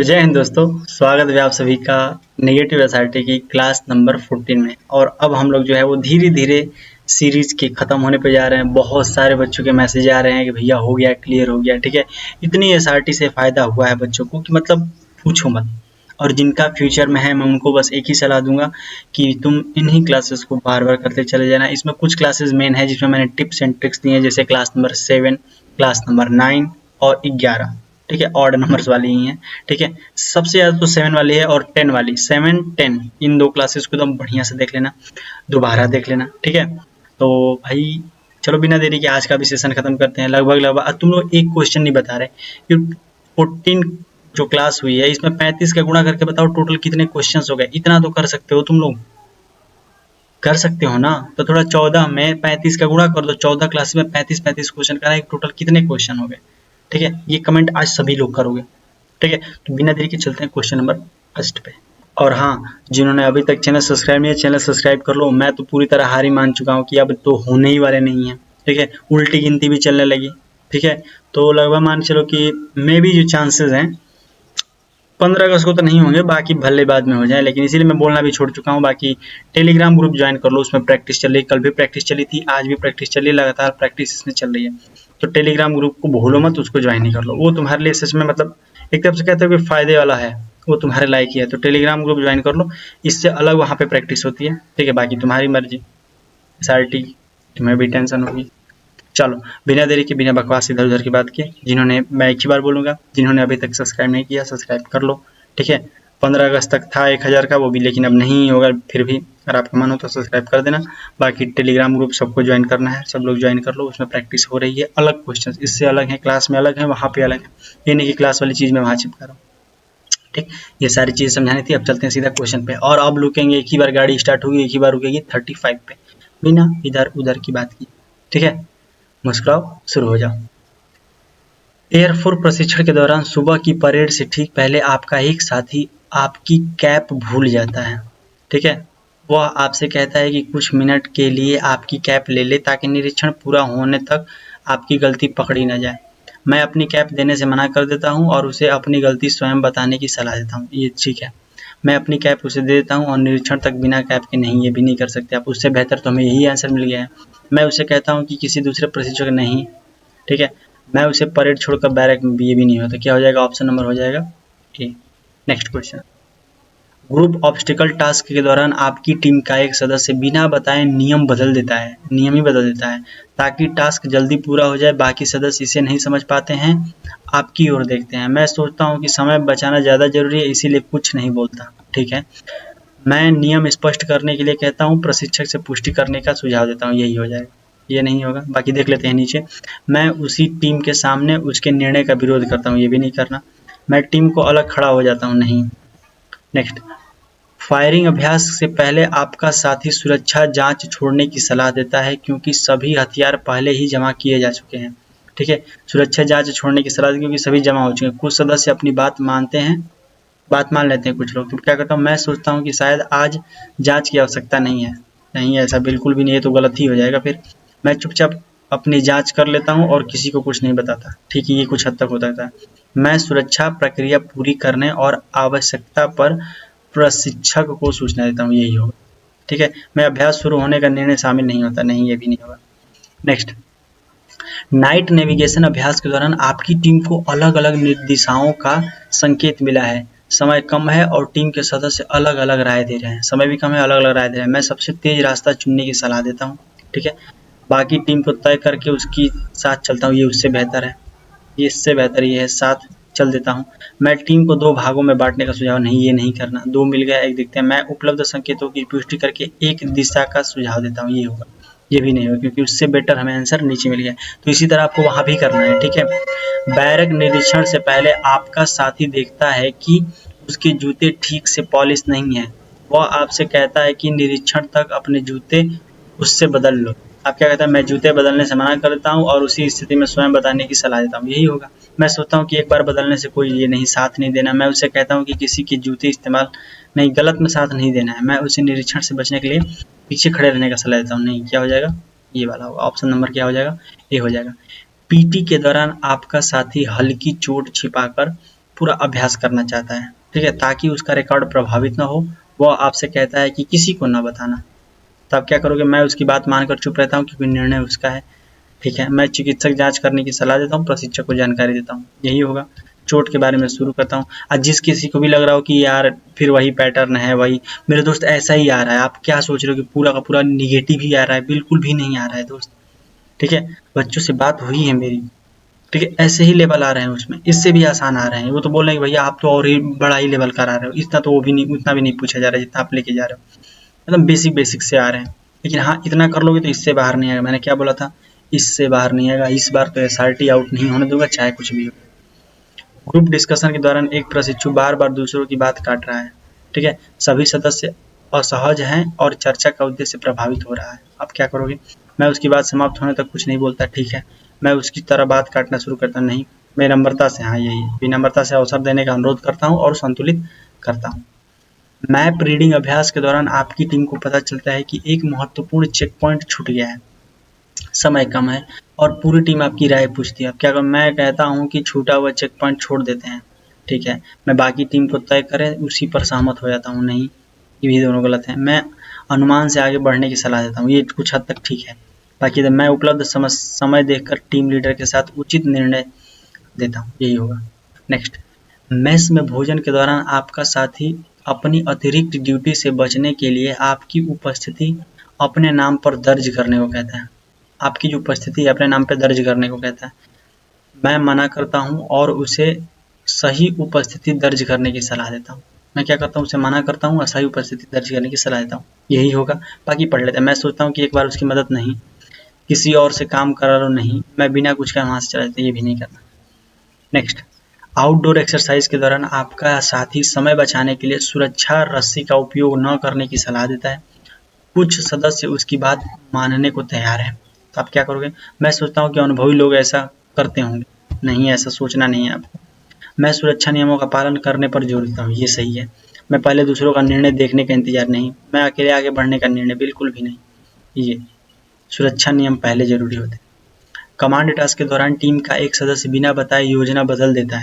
तो जय हिंद दोस्तों, स्वागत है आप सभी का नेगेटिव एसआरटी की क्लास नंबर 14 में। और अब हम लोग जो है वो धीरे धीरे सीरीज के ख़त्म होने पे जा रहे हैं। बहुत सारे बच्चों के मैसेज आ रहे हैं कि भैया हो गया, क्लियर हो गया, ठीक है। इतनी एसआरटी से फ़ायदा हुआ है बच्चों को कि मतलब पूछो मत। और जिनका फ्यूचर में है मैं उनको बस एक ही सलाह दूंगा कि तुम इन्हीं क्लासेस को बार बार करते चले जाना। इसमें कुछ क्लासेस मेन है जिसमें मैंने टिप्स एंड ट्रिक्स दी हैं, जैसे क्लास नंबर 7, क्लास नंबर 9 और 11, ठीक है। ऑड नंबर्स वाली ही हैं, ठीक है। सबसे ज़्यादा तो 7 वाली है और 10 वाली, 7, 10 इन दो क्लासेस को एकदम बढ़िया से देख लेना, दोबारा देख लेना, ठीक है। तो भाई चलो बिना देरी के आज का भी सेशन खत्म करते हैं। लगभग तुम लोग एक क्वेश्चन नहीं बता रहे कि 14 जो क्लास हुई है इसमें 35 का गुणा करके बताओ टोटल कितने क्वेश्चन हो गए। इतना तो कर सकते हो, तुम लोग कर सकते हो ना। तो थोड़ा 14 में 35 का गुणा कर दो, 14 क्लास में 35 क्वेश्चन का एक टोटल कितने क्वेश्चन हो गए, ठीक है। ये कमेंट आज सभी लोग करोगे, ठीक है। तो बिना देरी के चलते हैं क्वेश्चन नंबर फर्स्ट पे। और हाँ, जिन्होंने अभी तक चैनल सब्सक्राइब नहीं है चैनल सब्सक्राइब कर लो। मैं तो पूरी तरह हार ही मान चुका हूँ कि अब तो होने ही वाले नहीं है, ठीक है। उल्टी गिनती भी चलने लगी, ठीक है। तो लगभग मान चलो कि मे भी जो चांसेस हैं 15 अगस्त को तो नहीं होंगे, बाकी भले बाद में हो जाए, लेकिन इसीलिए मैं बोलना भी छोड़ चुका हूँ। बाकी टेलीग्राम ग्रुप ज्वाइन कर लो, उसमें प्रैक्टिस चल रही है, कल भी प्रैक्टिस चली थी, आज भी प्रैक्टिस चली है, लगातार प्रैक्टिस इसमें चल रही है। तो टेलीग्राम ग्रुप को भूलो मत, उसको ज्वाइन ही कर लो। वो तुम्हारे लिए सच में मतलब एक तरफ से कहते हो कि फायदे वाला है, वो तुम्हारे लायक ही है। तो टेलीग्राम ग्रुप ज्वाइन कर लो, इससे अलग वहाँ पे प्रैक्टिस होती है, ठीक है। बाकी तुम्हारी मर्जी, एसआरटी तुम्हें भी टेंशन होगी। चलो बिना देरी के बिना बकवास इधर उधर की बात के, जिन्होंने, मैं एक ही बार बोलूँगा, जिन्होंने अभी तक सब्सक्राइब नहीं किया सब्सक्राइब कर लो, ठीक है। 15 अगस्त तक था 1000 का वो भी, लेकिन अब नहीं होगा। फिर भी अगर आपका मन हो तो सब्सक्राइब कर देना। बाकी टेलीग्राम ग्रुप सबको ज्वाइन करना है, सब लोग ज्वाइन कर लो, उसमें प्रैक्टिस हो रही है। अलग क्वेश्चन इससे अलग है, क्लास में अलग है, वहाँ पे अलग है। ये नहीं कि क्लास वाली चीज़ में वहाँ चिपका रहा हूँ, ठीक। ये सारी चीज़ समझानी थी। अब चलते हैं सीधा क्वेश्चन पे। और अब रुकेंगे, एक ही बार गाड़ी स्टार्ट होगी, एक ही बार रुकेगी 35 पे, बिना इधर उधर की बात की, ठीक है। मुस्कुराओ, शुरू हो जाओ। एयरफोर्स प्रशिक्षण के दौरान सुबह की परेड से ठीक पहले आपका एक साथी आपकी कैप भूल जाता है, ठीक है। वह आपसे कहता है कि कुछ मिनट के लिए आपकी कैप ले ले ताकि निरीक्षण पूरा होने तक आपकी गलती पकड़ी न जाए। मैं अपनी कैप देने से मना कर देता हूँ और उसे अपनी गलती स्वयं बताने की सलाह देता हूँ। ये ठीक है, मैं अपनी कैप उसे दे देता हूँ और निरीक्षण तक बिना कैप के नहीं, ये भी नहीं कर सकते आप। उससे बेहतर तो हमें यही आंसर मिल गया है। मैं उसे कहता हूँ कि किसी दूसरे प्रशिक्षक नहीं, ठीक है। मैं उसे परेड छोड़कर बैरक में भी, ये भी नहीं होता। क्या हो जाएगा? ऑप्शन नंबर हो जाएगा A. Next question. Group obstacle task के दौरान आपकी टीम का एक सदस्य बिना बताए नियम बदल देता है, नियम ही बदल देता है ताकि टास्क जल्दी पूरा हो जाए। बाकी सदस्य इसे नहीं समझ पाते हैं, आपकी ओर देखते हैं। मैं सोचता हूँ कि समय बचाना ज़्यादा जरूरी है, इसीलिए कुछ नहीं बोलता, ठीक है। मैं नियम स्पष्ट करने के लिए कहता हूँ, प्रशिक्षक से पुष्टि करने का सुझाव देता हूँ। यही हो जाएगा, ये नहीं होगा। बाकी देख लेते हैं नीचे। मैं उसी टीम के सामने उसके निर्णय का विरोध करता हूँ, ये भी नहीं करना। मैं टीम को अलग खड़ा हो जाता हूँ, नहीं। नेक्स्ट। फायरिंग अभ्यास से पहले आपका साथी सुरक्षा जांच छोड़ने की सलाह देता है क्योंकि सभी हथियार पहले ही जमा किए जा चुके हैं, ठीक है। सुरक्षा जांच छोड़ने की सलाह क्योंकि सभी जमा हो चुके हैं। कुछ सदस्य अपनी बात मानते हैं, बात मान लेते हैं कुछ लोग। तो क्या करता हूँ, मैं सोचता हूँ कि शायद आज जांच की आवश्यकता नहीं है। नहीं, ऐसा बिल्कुल भी नहीं है, तो गलत ही हो जाएगा फिर। मैं चुपचाप अपनी जांच कर लेता हूँ और किसी को कुछ नहीं बताता, ठीक है। ये कुछ हद तक होता था। मैं सुरक्षा प्रक्रिया पूरी करने और आवश्यकता पर प्रशिक्षक को सूचना देता हूँ, यही होगा, ठीक है। मैं अभ्यास शुरू होने का निर्णय शामिल नहीं होता, नहीं, ये भी नहीं होगा। नेक्स्ट। नाइट नेविगेशन अभ्यास के दौरान आपकी टीम को अलग अलग दिशाओं का संकेत मिला है। समय कम है और टीम के सदस्य अलग अलग राय दे रहे हैं। समय भी कम है, अलग अलग राय दे रहे हैं। मैं सबसे तेज रास्ता चुनने की सलाह देता हूँ, ठीक है। बाकी टीम को तय करके उसकी साथ चलता हूँ, ये उससे बेहतर है, ये इससे बेहतर ये है, साथ चल देता हूँ। मैं टीम को 2 भागों में बांटने का सुझाव, नहीं, ये नहीं करना। 2 मिल गया, एक देखते हैं। मैं उपलब्ध संकेतों की पुष्टि करके एक दिशा का सुझाव देता हूँ, ये होगा। ये भी नहीं होगा क्योंकि उससे बेटर हमें आंसर नीचे मिल गया। तो इसी तरह आपको वहाँ भी करना है, ठीक है। बैरक निरीक्षण से पहले आपका साथी देखता है कि उसके जूते ठीक से पॉलिश नहीं है। वह आपसे कहता है कि निरीक्षण तक अपने जूते उससे बदल लो। आप क्या कहता है, मैं जूते बदलने से मना करता हूँ और उसी स्थिति में स्वयं बताने की सलाह देता हूँ, यही होगा। मैं सोचता हूँ कि एक बार बदलने से कोई ये नहीं, साथ नहीं देना। मैं उसे कहता हूँ कि किसी के जूते इस्तेमाल नहीं, गलत में साथ नहीं देना है। मैं उसे निरीक्षण से बचने के लिए पीछे खड़े रहने का सलाह देता हूँ, नहीं। क्या हो जाएगा? ये वाला होगा। ऑप्शन नंबर क्या हो जाएगा? ए हो जाएगा। पीटी के दौरान आपका साथी हल्की चोट छिपाकर पूरा अभ्यास करना चाहता है, ठीक है, ताकि उसका रिकॉर्ड प्रभावित ना हो। वो आपसे कहता है कि किसी को ना बताना, तो आप क्या करोगे? मैं उसकी बात मानकर चुप रहता हूँ क्योंकि निर्णय उसका है, ठीक है। मैं चिकित्सक जांच करने की सलाह देता हूँ, प्रशिक्षक को जानकारी देता हूँ, यही होगा। चोट के बारे में शुरू करता हूँ। आज जिस किसी को भी लग रहा हो कि यार फिर वही पैटर्न है, वही मेरे दोस्त ऐसा ही आ रहा है, आप क्या सोच रहे हो कि पूरा का पूरा निगेटिव ही आ रहा है? बिल्कुल भी नहीं आ रहा है दोस्त, ठीक है। बच्चों से बात हुई है मेरी, ठीक है, ऐसे ही लेवल आ रहे हैं उसमें, इससे भी आसान आ रहे हैं। वो तो बोल रहे हैं कि भैया आप तो और ही बड़ा ही लेवल करा रहे हो, इतना तो वो भी नहीं, उतना भी नहीं पूछा जा रहा है जितना आप लेके जा रहे हो, मतलब बेसिक बेसिक से आ रहे हैं। लेकिन हाँ, इतना कर लोगे तो इससे बाहर नहीं आएगा। मैंने क्या बोला था? इससे बाहर नहीं आएगा। इस बार तो एसआरटी आउट नहीं होने दूंगा, चाहे कुछ भी हो। ग्रुप डिस्कशन के दौरान एक प्रशिक्षु बार बार दूसरों की बात काट रहा है, ठीक है, सभी सदस्य असहज हैं और चर्चा का उद्देश्य प्रभावित हो रहा है। आप क्या करोगे? मैं उसकी बात समाप्त होने तक कुछ नहीं बोलता, ठीक है, मैं उसकी तरह बात काटना शुरू करता नहीं, मैं विनम्रता से, हाँ यही है, विनम्रता से अवसर देने का अनुरोध करता हूँ और संतुलित करता हूँ। मैप रीडिंग अभ्यास के दौरान आपकी टीम को पता चलता है कि एक महत्वपूर्ण चेक पॉइंट छूट गया है, समय कम है और पूरी टीम आपकी राय पूछती है। अब क्या करूँ? मैं कहता हूँ कि छूटा हुआ चेक पॉइंट छोड़ देते हैं, ठीक है, मैं बाकी टीम को तय करें उसी पर सहमत हो जाता हूँ। नहीं, ये भी दोनों गलत है। मैं अनुमान से आगे बढ़ने की सलाह देता हूँ, ये कुछ हद तक ठीक है। बाकी मैं उपलब्ध समय देखकर टीम लीडर के साथ उचित निर्णय देता हूँ, यही होगा। नेक्स्ट, मेस में भोजन के दौरान आपका साथी अपनी अतिरिक्त ड्यूटी से बचने के लिए आपकी उपस्थिति अपने नाम पर दर्ज करने को कहता है। आपकी जो उपस्थिति है अपने नाम पर दर्ज करने को कहता है। मैं मना करता हूँ और उसे सही उपस्थिति दर्ज करने की सलाह देता हूँ। मैं क्या करता हूँ? उसे मना करता हूँ और सही उपस्थिति दर्ज करने की सलाह देता हूँ, यही होगा। बाकी पढ़ लेते हैं। मैं सोचता हूँ कि एक बार उसकी मदद नहीं, किसी और से काम करा लो नहीं, मैं बिना कुछ का वहाँ से चला जाता, ये भी नहीं करना। नेक्स्ट, आउटडोर एक्सरसाइज के दौरान आपका साथी समय बचाने के लिए सुरक्षा रस्सी का उपयोग न करने की सलाह देता है। कुछ सदस्य उसकी बात मानने को तैयार हैं, तो आप क्या करोगे? मैं सोचता हूँ कि अनुभवी लोग ऐसा करते होंगे, नहीं, ऐसा सोचना नहीं है आपको। मैं सुरक्षा नियमों का पालन करने पर जोर देता हूँ, ये सही है। मैं पहले दूसरों का निर्णय देखने का इंतजार नहीं, मैं अकेले आगे बढ़ने का निर्णय बिल्कुल भी नहीं। ये सुरक्षा नियम पहले जरूरी होते हैं। कमांड टास्क के दौरान टीम का एक सदस्य बिना बताए योजना बदलता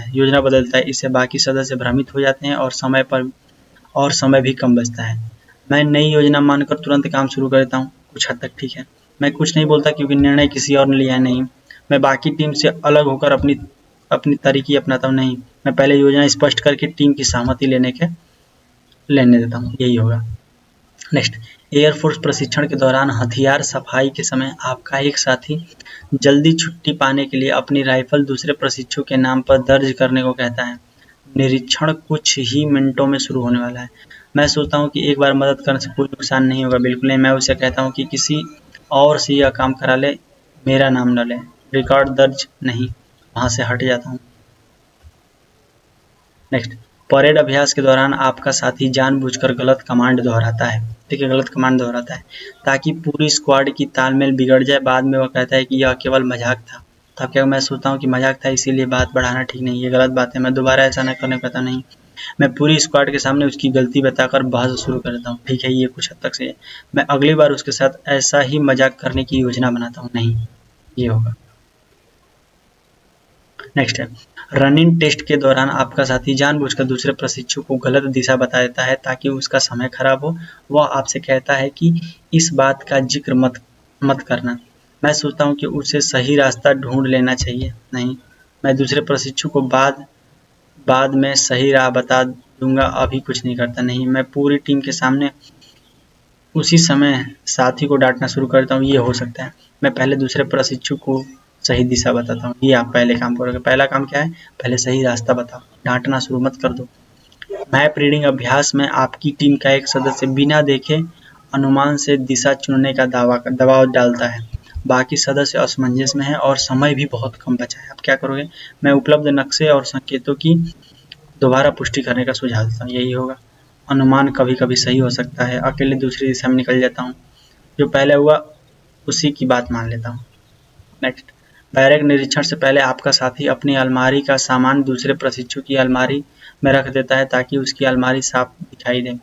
है, इससे बाकी सदस्य भ्रमित हो जाते हैं और समय भी कम बचता है। मैं नई योजना मानकर तुरंत काम शुरू कर देता हूँ, कुछ हद तक ठीक है। मैं कुछ नहीं बोलता क्योंकि निर्णय किसी और ने लिया है, नहीं। मैं बाकी टीम से अलग होकर अपनी तरीके अपनाता हूँ, नहीं। मैं पहले योजना स्पष्ट करके टीम की सहमति लेने देता हूँ, यही होगा। नेक्स्ट, एयरफोर्स प्रशिक्षण के दौरान हथियार सफाई के समय आपका एक साथी जल्दी छुट्टी पाने के लिए अपनी राइफल दूसरे प्रशिक्षु के नाम पर दर्ज करने को कहता है। निरीक्षण कुछ ही मिनटों में शुरू होने वाला है। मैं सोचता हूँ कि एक बार मदद करने से कोई नुकसान नहीं होगा, बिल्कुल नहीं। मैं उसे कहता हूँ कि किसी और से यह काम करा ले, मेरा नाम न ले, रिकॉर्ड दर्ज नहीं, वहाँ से हट जाता हूँ। नेक्स्ट, परेड अभ्यास के दौरान आपका साथी जानबूझकर गलत कमांड दोहराता है, ठीक है, गलत कमांड दोहराता है ताकि पूरी स्क्वाड की तालमेल बिगड़ जाए। बाद में वह कहता है कि यह केवल मजाक था। तो अब क्या, मैं सोचता हूँ कि मजाक था इसीलिए बात बढ़ाना ठीक नहीं, ये गलत बात है, मैं दोबारा ऐसा न करने कहता नहीं। मैं पूरी स्क्वाड के सामने उसकी गलती बताकर बहस शुरू कर देता हूँ, ठीक है, ये कुछ हद तक से है। मैं अगली बार उसके साथ ऐसा ही मजाक करने की योजना बनाता हूँ, नहीं, ये होगा। नेक्स्ट है, रनिंग टेस्ट के दौरान आपका साथी जानबूझकर दूसरे प्रशिक्षु को गलत दिशा बता देता है ताकि उसका समय खराब हो। वह आपसे कहता है कि इस बात का जिक्र मत करना। मैं सोचता हूँ कि उसे सही रास्ता ढूंढ लेना चाहिए, नहीं। मैं दूसरे प्रशिक्षु को बाद में सही राह बता दूंगा, अभी कुछ नहीं करता, नहीं। मैं पूरी टीम के सामने उसी समय साथी को डांटना शुरू करता हूँ, ये हो सकता है। मैं पहले दूसरे प्रशिक्षु को सही दिशा बताता हूँ, ये आप पहले काम करोगे। पहला काम क्या है? पहले सही रास्ता बताओ, डांटना शुरू मत कर दो। मैप रीडिंग अभ्यास में आपकी टीम का एक सदस्य बिना देखे अनुमान से दिशा चुनने का दबाव डालता है। बाकी सदस्य असमंजस में है और समय भी बहुत कम बचा है। आप क्या करोगे? मैं उपलब्ध नक्शे और संकेतों की दोबारा पुष्टि करने का सुझाव देता हूँ, यही होगा। अनुमान कभी कभी सही हो सकता है, अकेले दूसरी दिशा में निकल जाता हूँ, जो पहले हुआ उसी की बात मान लेता हूँ। नेक्स्ट, बैरक निरीक्षण से पहले आपका साथी अपनी अलमारी का सामान दूसरे प्रशिक्षु की अलमारी में रख देता है ताकि उसकी अलमारी साफ दिखाई दे।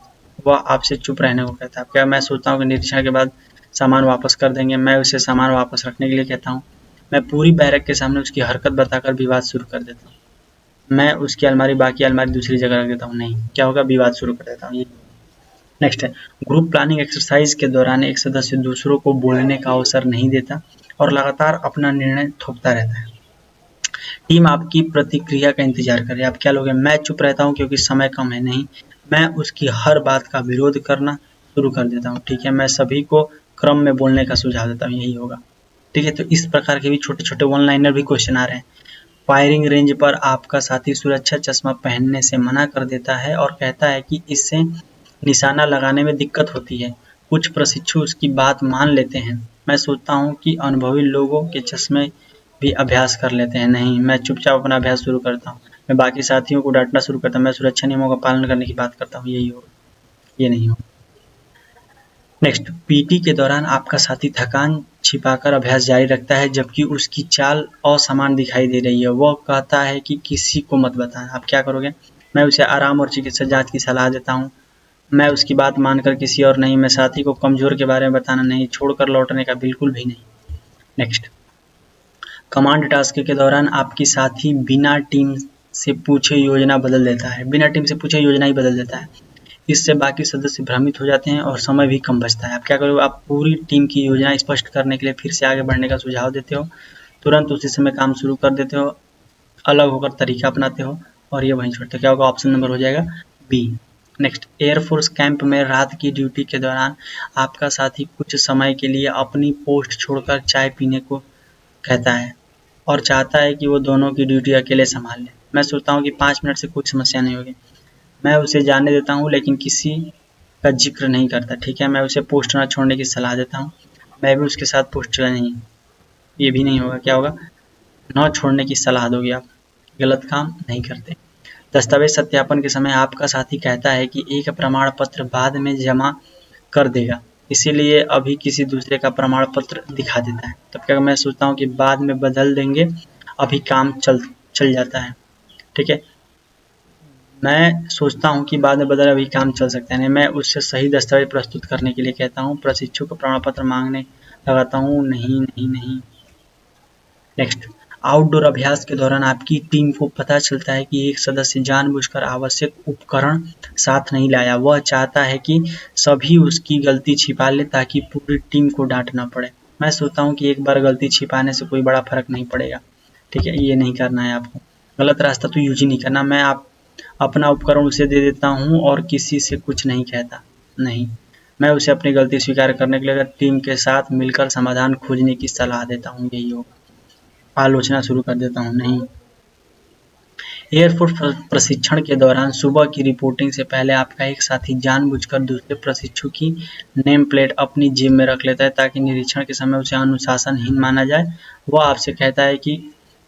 वह आपसे चुप रहने को कहता है। क्या, मैं सोचता हूँ कि निरीक्षण के बाद सामान वापस कर देंगे, मैं उसे सामान वापस रखने के लिए कहता हूँ। मैं पूरी बैरक के सामने उसकी हरकत बताकर विवाद शुरू कर देता हूँ। मैं उसकी अलमारी बाकी अलमारी दूसरी जगह रख देता हूँ, नहीं, क्या होगा, विवाद शुरू कर देता हूँ। ये नेक्स्ट है, ग्रुप प्लानिंग एक्सरसाइज के दौरान एक सदस्य दूसरों को बोलने का अवसर नहीं देता और लगातार अपना निर्णय थोपता रहता है। टीम आपकी प्रतिक्रिया का इंतजार कर रही है, आप क्या लोगे, मैं चुप रहता हूँ क्योंकि समय कम है, नहीं, मैं उसकी हर बात का विरोध करना शुरू कर देता हूँ, ठीक है, मैं सभी को क्रम में बोलने का सुझाव देता हूँ, यही होगा, ठीक है। तो इस प्रकार के भी छोटे छोटे वन लाइनर भी क्वेश्चन आ रहे हैं। फायरिंग रेंज पर आपका साथी सुरक्षा चश्मा पहनने से मना कर देता है और कहता है कि इससे निशाना लगाने में दिक्कत होती है। कुछ प्रशिक्षु उसकी बात मान लेते हैं। मैं सोचता हूँ कि अनुभवी लोगों के चश्मे भी अभ्यास कर लेते हैं, नहीं, मैं चुपचाप अपना अभ्यास शुरू करता हूँ, मैं बाकी साथियों को डांटना शुरू करता हूँ, मैं सुरक्षा नियमों का पालन करने की बात करता हूँ, यही होगा, ये नहीं होगा। नेक्स्ट, पीटी के दौरान आपका साथी थकान छिपाकर अभ्यास जारी रखता है जबकि उसकी चाल असमान दिखाई दे रही है। वह कहता है कि किसी को मत बताएं, आप क्या करोगे, मैं उसे आराम और चिकित्सा जांच की सलाह देता हूँ, मैं उसकी बात मानकर किसी और नहीं, मैं साथी को कमजोर के बारे में बताना नहीं, छोड़कर लौटने का बिल्कुल भी नहीं। नेक्स्ट, कमांड टास्क के दौरान आपकी साथी बिना टीम से पूछे योजना बदल देता है, बिना टीम से पूछे योजना ही बदल देता है। इससे बाकी सदस्य भ्रमित हो जाते हैं और समय भी कम बचता है। आप क्या करोगे, आप पूरी टीम की योजना स्पष्ट करने के लिए फिर से आगे बढ़ने का सुझाव देते हो, तुरंत उसी समय काम शुरू कर देते हो, अलग होकर तरीका अपनाते हो और ये वहीं छोड़ते हो, क्या होगा, ऑप्शन नंबर हो जाएगा बी। नेक्स्ट, एयरफोर्स कैंप में रात की ड्यूटी के दौरान आपका साथी कुछ समय के लिए अपनी पोस्ट छोड़कर चाय पीने को कहता है और चाहता है कि वो दोनों की ड्यूटी अकेले संभाल ले। मैं सोचता हूँ कि 5 मिनट से कुछ समस्या नहीं होगी, मैं उसे जाने देता हूँ लेकिन किसी का जिक्र नहीं करता, ठीक है, मैं उसे पोस्ट न छोड़ने की सलाह देता हूँ, मैं भी उसके साथ पोस्ट चला नहीं, ये भी नहीं होगा, क्या होगा, न छोड़ने की सलाह दोगे आप, गलत काम नहीं करते। दस्तावेज सत्यापन के समय आपका साथी कहता है कि एक प्रमाण पत्र बाद में जमा कर देगा, इसीलिए अभी किसी दूसरे का प्रमाण पत्र दिखा देता है। तब क्या मैं सोचता हूँ कि बाद में बदल देंगे, अभी काम चल जाता है, ठीक है, मैं सोचता हूँ कि बाद में बदल अभी काम चल सकता है, नहीं, मैं उससे सही दस्तावेज प्रस्तुत करने के लिए कहता हूँ, प्रशिक्षु को प्रमाण पत्र मांगने लगाता हूँ, नहीं नहीं नहीं। नेक्स्ट, आउटडोर अभ्यास के दौरान आपकी टीम को पता चलता है कि एक सदस्य जानबूझकर आवश्यक उपकरण साथ नहीं लाया, वह चाहता है कि सभी उसकी गलती छिपा ले ताकि पूरी टीम को डांटना पड़े। मैं सोचता हूँ कि एक बार गलती छिपाने से कोई बड़ा फर्क नहीं पड़ेगा, ठीक है, ये नहीं करना है आपको, गलत रास्ता तो यूज ही नहीं करना, मैं अपना उपकरण उसे दे देता हूँ और किसी से कुछ नहीं कहता, नहीं, मैं उसे अपनी गलती स्वीकार करने के लिए टीम के साथ मिलकर समाधान खोजने की सलाह देता हूँ, यही होगा, आलोचना शुरू कर देता हूँ, नहीं। एयरफोर्स प्रशिक्षण के दौरान सुबह की रिपोर्टिंग से पहले आपका एक साथी जानबूझकर दूसरे प्रशिक्षु की नेम प्लेट अपनी जेब में रख लेता है ताकि निरीक्षण के समय उसे अनुशासनहीन माना जाए। वह आपसे कहता है कि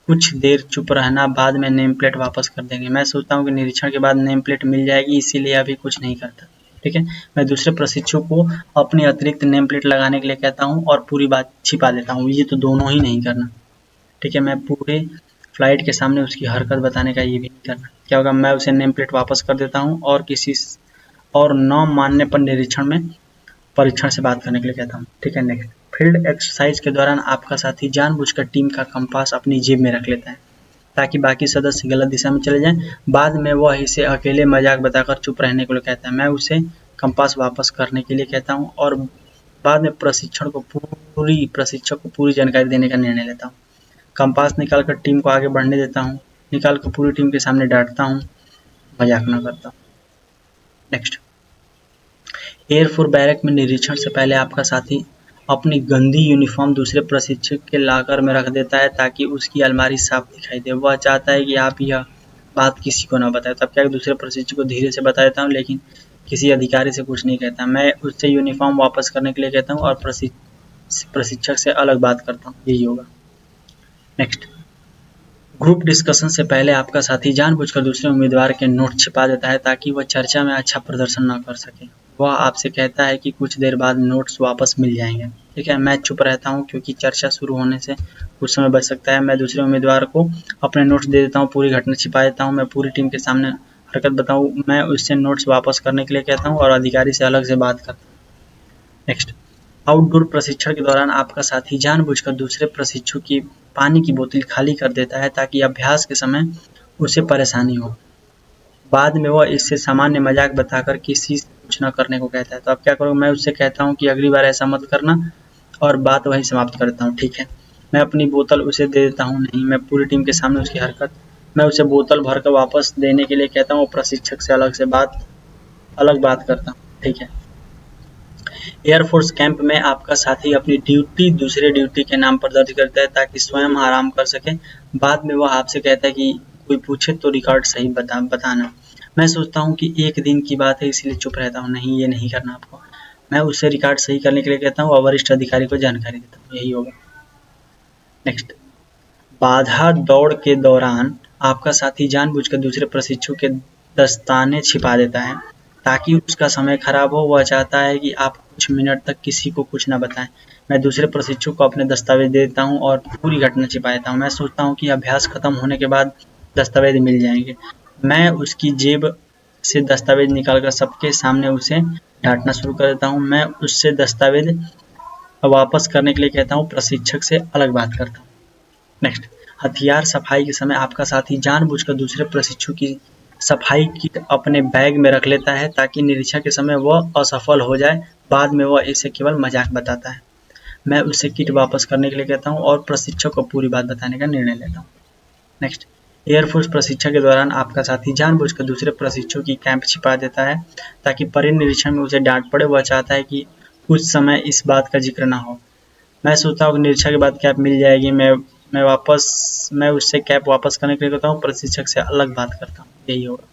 कुछ देर चुप रहना, बाद में नेम प्लेट वापस कर देंगे। मैं सोचता हूँ कि निरीक्षण के बाद नेम प्लेट मिल जाएगी, इसीलिए अभी कुछ नहीं करता, ठीक है। मैं दूसरे प्रशिक्षु को अपनी अतिरिक्त नेम प्लेट लगाने के लिए कहता हूँ और पूरी बात छिपा देता हूँ, ये तो दोनों ही नहीं करना, ठीक है, मैं पूरे फ्लाइट के सामने उसकी हरकत बताने का ये भी नहीं करना, क्या होगा, मैं उसे नेम प्लेट वापस कर देता हूँ और किसी और न मानने पर निरीक्षण में परीक्षण से बात करने के लिए कहता हूँ, ठीक है। नेक्स्ट, फील्ड एक्सरसाइज के दौरान आपका साथी जानबूझकर टीम का कंपास अपनी जेब में रख लेता है ताकि बाकी सदस्य गलत दिशा में चले जाएं, बाद में वह इसे अकेले मजाक बताकर चुप रहने के लिए कहता है, मैं उसे कंपास वापस करने के लिए कहता हूँ और बाद में प्रशिक्षक को पूरी जानकारी देने का निर्णय लेता हूँ। कंपास निकालकर टीम को आगे बढ़ने देता हूँ, निकालकर पूरी टीम के सामने डांटता हूँ, मजाक न करता हूँ। नेक्स्ट, एयरफोर्स बैरक में निरीक्षण से पहले आपका साथी अपनी गंदी यूनिफॉर्म दूसरे प्रशिक्षक के लॉकर में रख देता है ताकि उसकी अलमारी साफ दिखाई दे। वह चाहता है कि आप यह बात किसी को न बताएं। तब क्या दूसरे प्रशिक्षक को धीरे से बता देता हूँ लेकिन किसी अधिकारी से कुछ नहीं कहता। मैं उससे यूनिफॉर्म वापस करने के लिए कहता हूँ और प्रशिक्षक से अलग बात करता हूँ, यही होगा। नेक्स्ट, ग्रुप डिस्कशन से पहले आपका साथी जानबूझकर दूसरे उम्मीदवार के नोट छिपा देता है ताकि वह चर्चा में अच्छा प्रदर्शन न कर सके। वह आपसे कहता है कि कुछ देर बाद नोट्स वापस मिल जाएंगे, ठीक है। मैं चुप रहता हूँ क्योंकि चर्चा शुरू होने से कुछ समय बच सकता है। मैं दूसरे उम्मीदवार को अपने नोट्स दे देता हूँ, पूरी घटना छिपा देता हूँ, मैं पूरी टीम के सामने हरकत बताऊँ, मैं उससे नोट्स वापस करने के लिए कहता हूँ और अधिकारी से अलग से बात करता हूँ। नेक्स्ट, आउटडोर प्रशिक्षण के दौरान आपका साथी जानबूझकर दूसरे प्रशिक्षु की पानी की बोतल खाली कर देता है ताकि अभ्यास के समय उसे परेशानी हो। बाद में वह इससे सामान्य मजाक बताकर किसी से कुछ न करने को कहता है। तो अब क्या करूँ, मैं उससे कहता हूँ कि अगली बार ऐसा मत करना और बात वहीं समाप्त करता हूँ, ठीक है। मैं अपनी बोतल उसे दे देता हूँ, नहीं, मैं पूरी टीम के सामने उसकी हरकत, मैं उसे बोतल भर कर वापस देने के लिए कहता हूँ और प्रशिक्षक से अलग बात करता हूँ, ठीक है। एयरफोर्स कैंप में आपका साथी अपनी ड्यूटी दूसरे ड्यूटी के नाम पर दर्ज करता है ताकि स्वयं आराम कर सके। बाद में वह आपसे कहता है कि कोई पूछे तो रिकॉर्ड सही बताना। मैं सोचता हूँ कि एक दिन की बात है इसलिए चुप रहता हूँ, नहीं ये नहीं करना आपको। मैं उससे रिकॉर्ड सही करने के लिए कहता हूँ और वरिष्ठ अधिकारी को जानकारी देता हूँ, यही होगा। नेक्स्ट, बाधा दौड़ के दौरान आपका साथी जानबूझकर दूसरे प्रशिक्षु के दस्ताने छिपा देता है ताकि उसका समय खराब हो। वह चाहता है कि आप कुछ मिनट तक किसी को कुछ न बताएं। मैं दूसरे प्रशिक्षु को अपने दस्तावेज दे देता हूँ और पूरी घटना छिपा देता हूँ। मैं सोचता हूँ कि अभ्यास खत्म होने के बाद दस्तावेज मिल जाएंगे। मैं उसकी जेब से दस्तावेज निकालकर सबके सामने उसे डांटना शुरू कर देता हूँ। मैं उससे दस्तावेज वापस करने के लिए कहता हूँ, प्रशिक्षक से अलग बात करता हूँ। नेक्स्ट, हथियार सफाई के समय आपका साथी जानबूझकर दूसरे प्रशिक्षु की सफाई किट अपने बैग में रख लेता है ताकि निरीक्षण के समय वह असफल हो जाए। बाद में वह इसे केवल मजाक बताता है। मैं उसे किट वापस करने के लिए कहता हूँ और प्रशिक्षक को पूरी बात बताने का निर्णय लेता हूँ। नेक्स्ट, एयरफोर्स प्रशिक्षण के दौरान आपका साथी जानबूझकर दूसरे प्रशिक्षु की कैंप छिपा देता है ताकि परेड निरीक्षण में उसे डांट पड़े। वह चाहता है कि कुछ समय इस बात का जिक्र ना हो। मैं सोचता हूँ कि निरीक्षण के बाद कैप मिल जाएगी। मैं उससे कैप वापस करने के लिए कहता हूँ, प्रशिक्षक से अलग बात करता हूँ, यही होगा।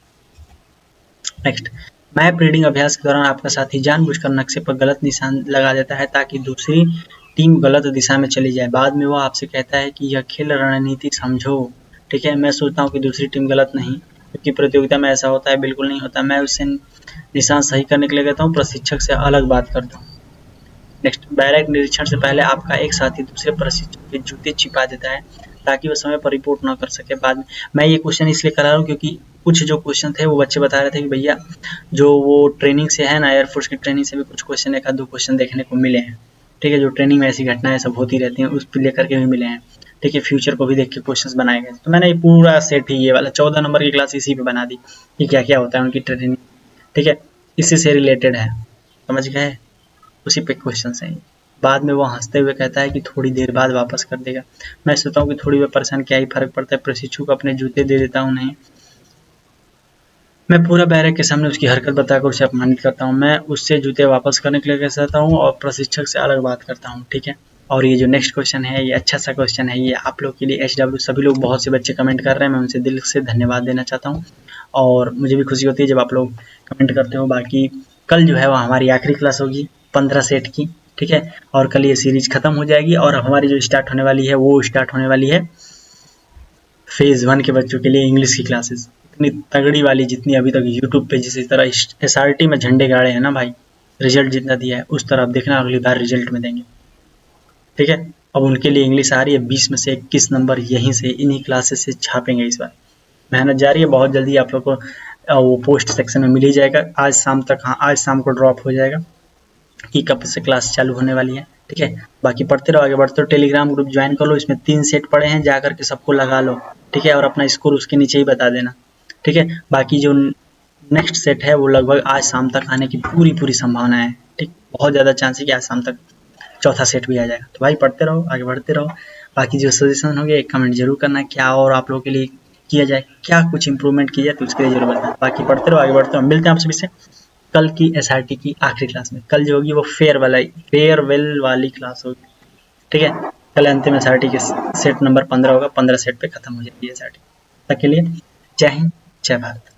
नेक्स्ट, मैप रीडिंग अभ्यास के दौरान आपका साथी जानबूझकर नक्शे पर गलत निशान लगा देता है ताकि दूसरी टीम गलत दिशा में चली जाए। बाद में वह आपसे कहता है कि यह खेल रणनीति समझो, ठीक है। मैं सोचता हूँ कि दूसरी टीम गलत नहीं, क्योंकि प्रतियोगिता में ऐसा होता है, बिल्कुल नहीं होता। मैं उससे निशान सही करने के लिए कहता हूँ, प्रशिक्षक से अलग बात करता हूँ। नेक्स्ट, बैरक निरीक्षण से पहले आपका एक साथी दूसरे प्रशिक्षु के जूते छिपा देता है ताकि वो समय पर रिपोर्ट न कर सके। बाद में मैं ये क्वेश्चन इसलिए करा रहा हूँ क्योंकि कुछ जो क्वेश्चन थे वो बच्चे बता रहे थे कि भैया जो वो ट्रेनिंग से है ना, एयरफोर्स की ट्रेनिंग से भी कुछ क्वेश्चन, एक आध दो क्वेश्चन देखने को मिले हैं, ठीक है। जो ट्रेनिंग में ऐसी घटनाएं सब होती रहती हैं उस लेकर के भी मिले हैं, ठीक है। फ्यूचर को भी देख के क्वेश्चन बनाए गए। तो मैंने ये पूरा सेट ही ये वाला 14 नंबर की क्लास इसी पे बना दी कि क्या क्या होता है उनकी ट्रेनिंग, ठीक है। इसी से रिलेटेड है, समझ गए, उसी पे क्वेश्चन है। बाद में वो हंसते हुए कहता है कि थोड़ी देर बाद वापस कर देगा। मैं सोचता हूँ कि थोड़ी देर परेशान, क्या ही फर्क पड़ता है, प्रशिक्षु को अपने जूते दे देता हूँ, नहीं। मैं पूरा बैरक के सामने उसकी हरकत बताकर उसे अपमानित करता हूँ। मैं उससे जूते वापस करने के लिए कहता हूँ और प्रशिक्षक से अलग बात करता हूँ, ठीक है। और ये जो नेक्स्ट क्वेश्चन है ये अच्छा सा क्वेश्चन है, ये आप लोग के लिए HW सभी लोग, बहुत से बच्चे कमेंट कर रहे हैं, मैं उनसे दिल से धन्यवाद देना चाहता हूँ और मुझे भी खुशी होती है जब आप लोग कमेंट करते हो। बाकी कल जो है वो हमारी आखिरी क्लास होगी 15 सेट की, ठीक है। और कल ये सीरीज खत्म हो जाएगी और हमारी जो स्टार्ट होने वाली है वो स्टार्ट होने वाली है फेज 1 के बच्चों के लिए इंग्लिश की क्लासेस, इतनी तगड़ी वाली जितनी अभी तक यूट्यूब पे जिस तरह SRT में झंडे गाड़े हैं ना भाई, रिजल्ट जितना दिया है उस तरह अब देखना अगली बार रिजल्ट में देंगे, ठीक है। अब उनके लिए इंग्लिश आ रही है, 20 में से 21 नंबर यहीं से इन्हीं क्लासेस से छापेंगे इस बार। मेहनत जारी है, बहुत जल्दी आप लोग को वो पोस्ट सेक्शन में मिल ही जाएगा आज शाम तक। हाँ, आज शाम को ड्रॉप हो जाएगा कि कब से क्लास चालू होने वाली है, ठीक है। बाकी पढ़ते रहो, आगे बढ़ते रहो, टेलीग्राम ग्रुप ज्वाइन कर लो, इसमें 3 सेट पड़े हैं, जा करके सबको लगा लो, ठीक है। और अपना स्कोर उसके नीचे ही बता देना, ठीक है। बाकी जो नेक्स्ट सेट है वो लगभग आज शाम तक आने की पूरी संभावना है, ठीक। बहुत ज़्यादा चांस है कि आज शाम तक चौथा सेट भी आ जाएगा। तो भाई पढ़ते रहो, आगे बढ़ते रहो। बाकी जो सजेशन होंगे एक कमेंट जरूर करना, क्या और आप लोगों के लिए किया जाए, क्या कुछ इंप्रूवमेंट किया जाए तो उसके लिए जरूर बताना। बाकी पढ़ते रहो, आगे बढ़ते रहो, मिलते हैं आप सभी से कल की SRT की आखिरी क्लास में। कल जो होगी वो फेयरवेल वाली क्लास होगी, ठीक है। कल अंतिम SRT के सेट नंबर 15 होगा, 15 सेट पे खत्म हो जाएगी SRT। तक के लिए जय हिंद, जय भारत।